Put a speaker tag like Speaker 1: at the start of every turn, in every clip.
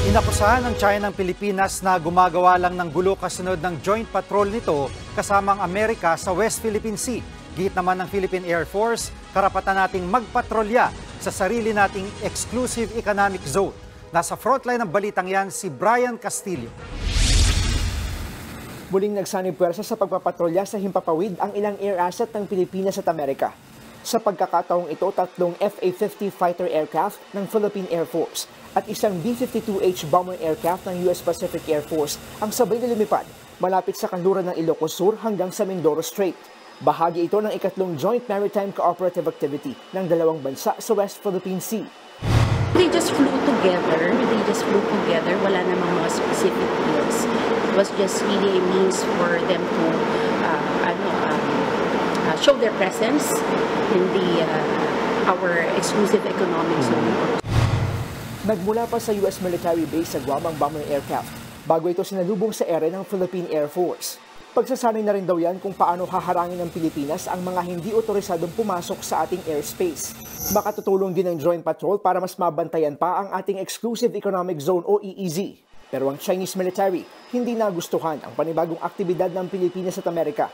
Speaker 1: Inakusahan ng China ng Pilipinas na gumagawa lang ng gulo kasunod ng joint patrol nito kasamang Amerika sa West Philippine Sea. Git naman ng Philippine Air Force, karapatan nating magpatrolya sa sarili nating exclusive economic zone. Nasa frontline ng balitang yan si Brian Castillo.
Speaker 2: Muling nagsanib puwersa sa pagpapatrolya sa himpapawid ang ilang air asset ng Pilipinas at Amerika. Sa pagkakataong ito, 3 FA-50 fighter aircraft ng Philippine Air Force at isang B-52H bomber aircraft ng US Pacific Air Force ang sabay na lumipad malapit sa kanluran ng Ilocos Sur hanggang sa Mindoro Strait. Bahagi ito ng ikatlong Joint Maritime Cooperative Activity ng dalawang bansa sa West Philippine Sea.
Speaker 3: They just flew together. Wala namang mga specific deals. It was just really a means for them to show their presence in our exclusive economic zone.
Speaker 2: Nagmula pa sa US military base sa Guam ang bomber aircraft bago ito sinalubong sa ere ng Philippine Air Force. Pagsasanay na rin daw yan kung paano haharangin ng Pilipinas ang mga hindi otorisadong pumasok sa ating airspace. Makatutulong din ang Joint Patrol para mas mabantayan pa ang ating Exclusive Economic Zone o EEZ. Pero ang Chinese military hindi nagustuhan ang panibagong aktibidad ng Pilipinas at Amerika.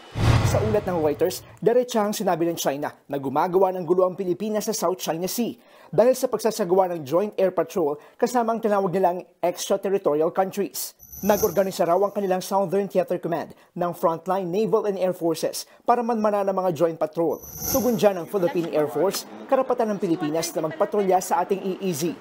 Speaker 2: Sa ulat ng Reuters, diretsahang sinabi ng China na gumagawa ng gulo ang Pilipinas sa South China Sea dahil sa pagsasagawa ng Joint Air Patrol kasama ang tinawag nilang extraterritorial countries. Nag-organisa raw ang kanilang Southern Theater Command ng Frontline Naval and Air Forces para manmana ng mga joint patrol. Tugon dyan ng Philippine Air Force, karapatan ng Pilipinas na magpatrolya sa ating EEZ.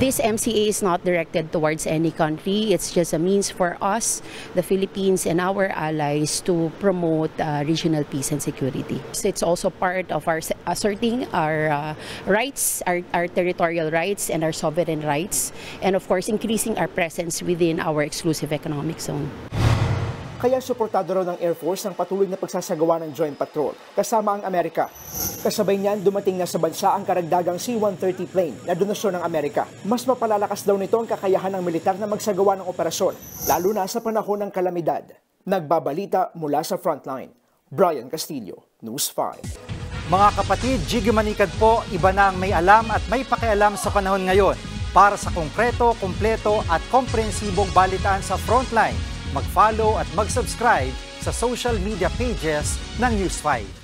Speaker 3: This MCA is not directed towards any country. It's just a means for us, the Philippines and our allies to promote regional peace and security. It's also part of our asserting our rights, our territorial rights and our sovereign rights, and of course increasing our presence within our exclusive economic zone.
Speaker 2: Kaya suportado raw ng Air Force ang patuloy na pagsasagawa ng Joint Patrol kasama ang Amerika. Kasabay niyan, dumating na sa bansa ang karagdagang C-130 plane na donasyon ng Amerika. Mas mapalalakas daw nito ang kakayahan ng militar na magsagawa ng operasyon, lalo na sa panahon ng kalamidad. Nagbabalita mula sa Frontline, Brian Castillo, News 5.
Speaker 1: Mga kapatid, Jiggy Manikad po, iba na ang may alam at may pakialam sa panahon ngayon. Para sa konkreto, kumpleto at komprehensibong balitaan sa Frontline, mag-follow at mag-subscribe sa social media pages ng News 5.